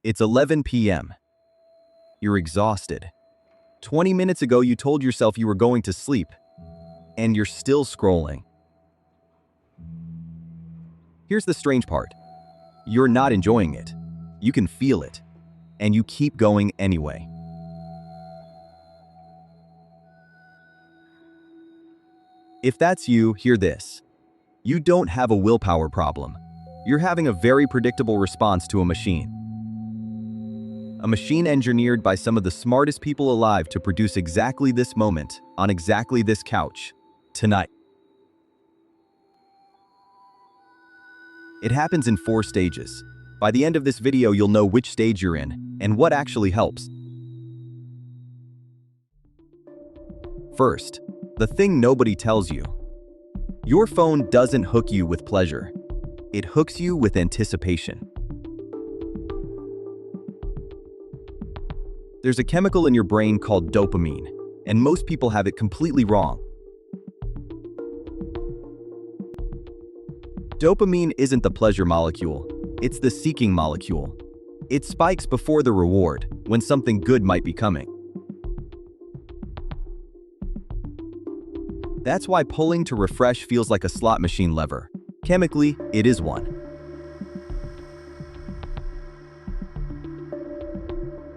It's 11 p.m. You're exhausted. 20 minutes ago, you told yourself you were going to sleep, and you're still scrolling. Here's the strange part. You're not enjoying it. You can feel it, and you keep going anyway. If that's you, hear this. You don't have a willpower problem. You're having a very predictable response to a machine. A machine engineered by some of the smartest people alive to produce exactly this moment, on exactly this couch, tonight. It happens in 4 stages. By the end of this video, you'll know which stage you're in, and what actually helps. First, the thing nobody tells you. Your phone doesn't hook you with pleasure. It hooks you with anticipation. There's a chemical in your brain called dopamine, and most people have it completely wrong. Dopamine isn't the pleasure molecule, it's the seeking molecule. It spikes before the reward, when something good might be coming. That's why pulling to refresh feels like a slot machine lever. Chemically, it is one.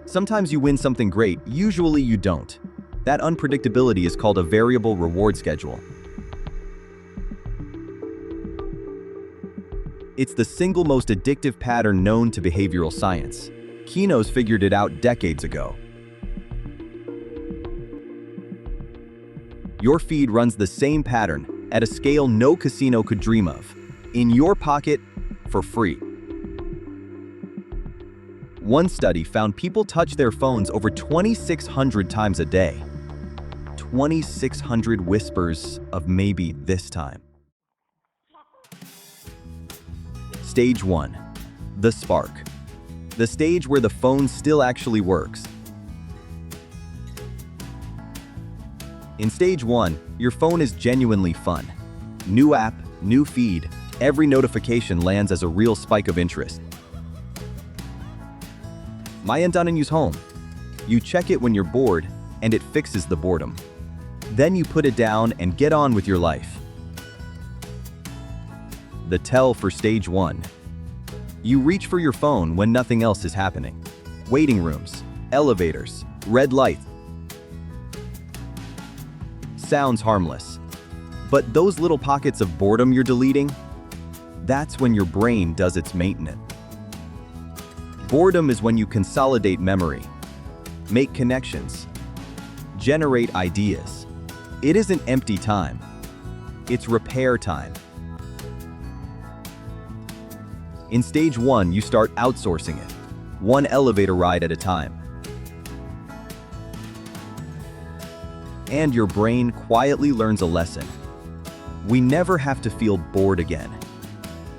Sometimes you win something great, usually you don't. That unpredictability is called a variable reward schedule. It's the single most addictive pattern known to behavioral science. Kinos figured it out decades ago. Your feed runs the same pattern at a scale no casino could dream of. In your pocket, for free. One study found people touch their phones over 2,600 times a day. 2,600 whispers of maybe this time. Stage 1. The spark. The stage where the phone still actually works. In stage 1, your phone is genuinely fun. New app, new feed, every notification lands as a real spike of interest. Use home. You check it when you're bored, and it fixes the boredom. Then you put it down and get on with your life. The tell for stage 1. You reach for your phone when nothing else is happening. Waiting rooms, elevators, red lights. Sounds harmless. But those little pockets of boredom you're deleting, that's when your brain does its maintenance. Boredom is when you consolidate memory, make connections, generate ideas. It isn't empty time. It's repair time. In stage 1, you start outsourcing it, one elevator ride at a time. And your brain quietly learns a lesson. We never have to feel bored again.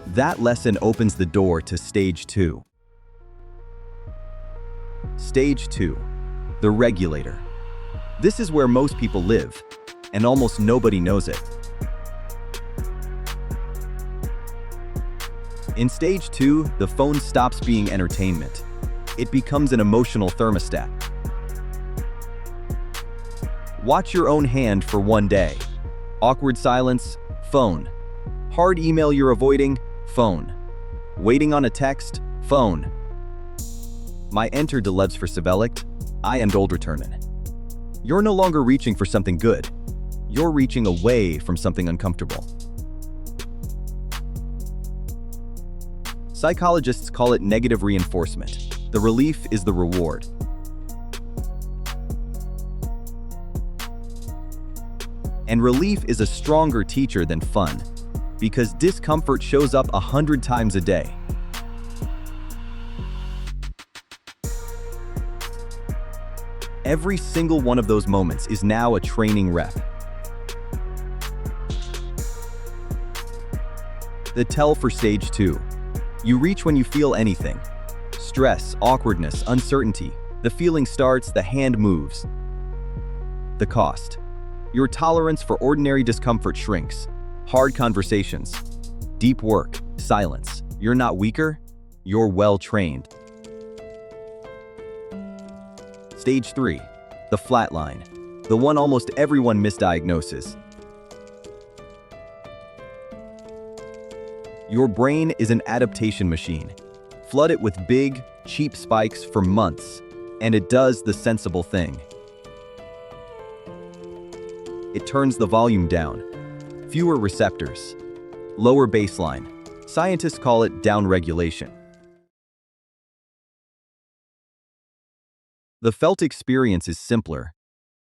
That lesson opens the door to stage 2. Stage 2. The regulator. This is where most people live, and almost nobody knows it. In stage 2, the phone stops being entertainment. It becomes an emotional thermostat. Watch your own hand for one day. Awkward silence, phone. Hard email you're avoiding, phone. Waiting on a text, phone. My enter de levs for Sevelicht, I am old returnin. You're no longer reaching for something good. You're reaching away from something uncomfortable. Psychologists call it negative reinforcement. The relief is the reward. And relief is a stronger teacher than fun, because discomfort shows up 100 times a day. Every single one of those moments is now a training rep. The tell for stage 2. You reach when you feel anything. Stress, awkwardness, uncertainty. The feeling starts, the hand moves. The cost. Your tolerance for ordinary discomfort shrinks. Hard conversations, deep work, silence. You're not weaker, you're well trained. Stage 3. The flatline. The one almost everyone misdiagnoses. Your brain is an adaptation machine. Flood it with big, cheap spikes for months, and it does the sensible thing. It turns the volume down. Fewer receptors. Lower baseline. Scientists call it downregulation. The felt experience is simpler.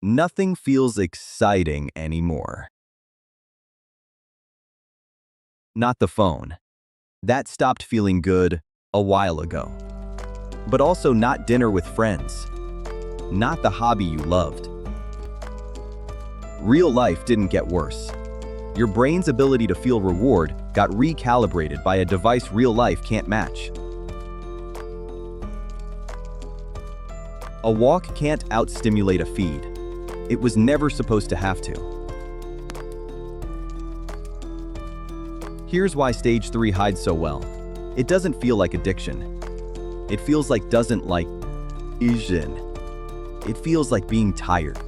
Nothing feels exciting anymore. Not the phone. That stopped feeling good a while ago. But also not dinner with friends. Not the hobby you loved. Real life didn't get worse. Your brain's ability to feel reward got recalibrated by a device real life can't match. A walk can't outstimulate a feed. It was never supposed to have to. Here's why stage 3 hides so well. It doesn't feel like addiction. It feels like isn't. It feels like being tired.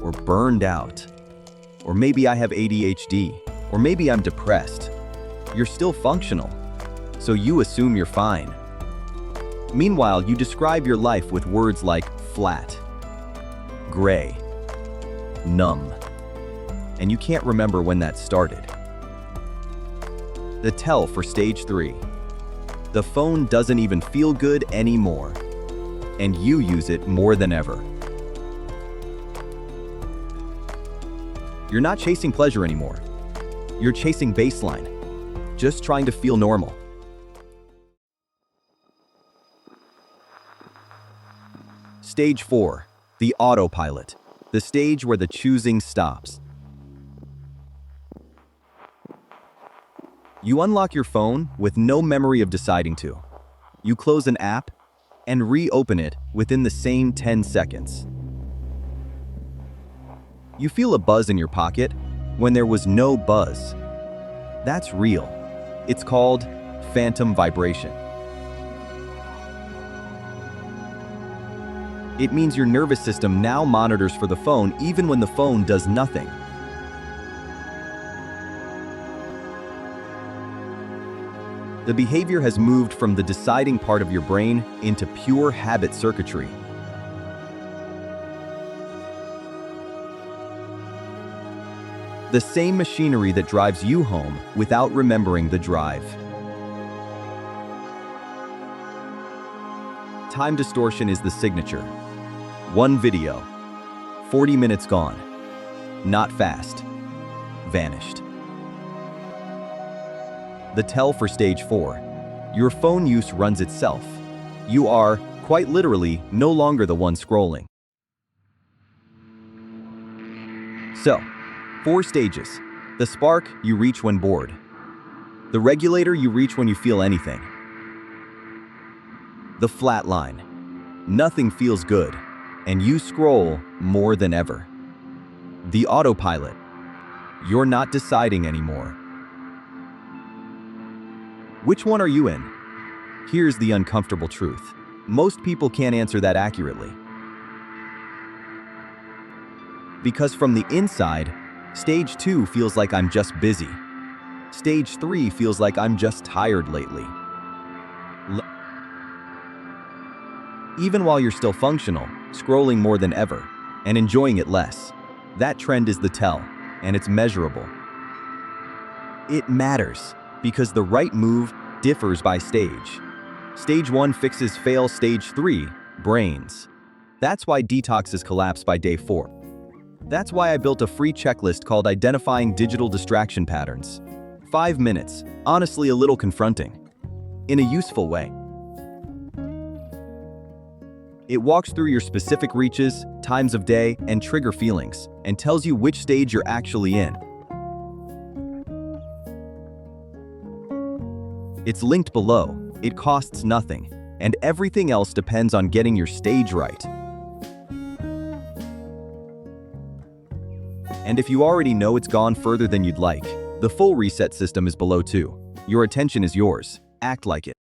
Or burned out. Or maybe I have ADHD. Or maybe I'm depressed. You're still functional. So you assume you're fine. Meanwhile, you describe your life with words like flat, gray, numb. And you can't remember when that started. The tell for stage 3. The phone doesn't even feel good anymore. And you use it more than ever. You're not chasing pleasure anymore. You're chasing baseline. Just trying to feel normal. Stage 4. The autopilot. The stage where the choosing stops. You unlock your phone with no memory of deciding to. You close an app and reopen it within the same 10 seconds. You feel a buzz in your pocket when there was no buzz. That's real. It's called phantom vibration. It means your nervous system now monitors for the phone even when the phone does nothing. The behavior has moved from the deciding part of your brain into pure habit circuitry. The same machinery that drives you home without remembering the drive. Time distortion is the signature. One video, 40 minutes gone. Not fast. Vanished. The tell for stage 4. Your phone use runs itself. You are, quite literally, no longer the one scrolling. So, 4 stages. The spark you reach when bored. The regulator you reach when you feel anything. The flatline. Nothing feels good, and you scroll more than ever. The autopilot. You're not deciding anymore. Which one are you in? Here's the uncomfortable truth. Most people can't answer that accurately. Because from the inside, stage 2 feels like I'm just busy. Stage 3 feels like I'm just tired lately. Even while you're still functional, scrolling more than ever, and enjoying it less. That trend is the tell, and it's measurable. It matters, because the right move differs by stage. Stage 1 fixes fail, stage 3, brains. That's why detoxes collapse by day 4. That's why I built a free checklist called Identifying Digital Distraction Patterns. 5 minutes, honestly a little confronting. In a useful way. It walks through your specific reaches, times of day, and trigger feelings, and tells you which stage you're actually in. It's linked below, it costs nothing, and everything else depends on getting your stage right. And if you already know it's gone further than you'd like, the full reset system is below too. Your attention is yours. Act like it.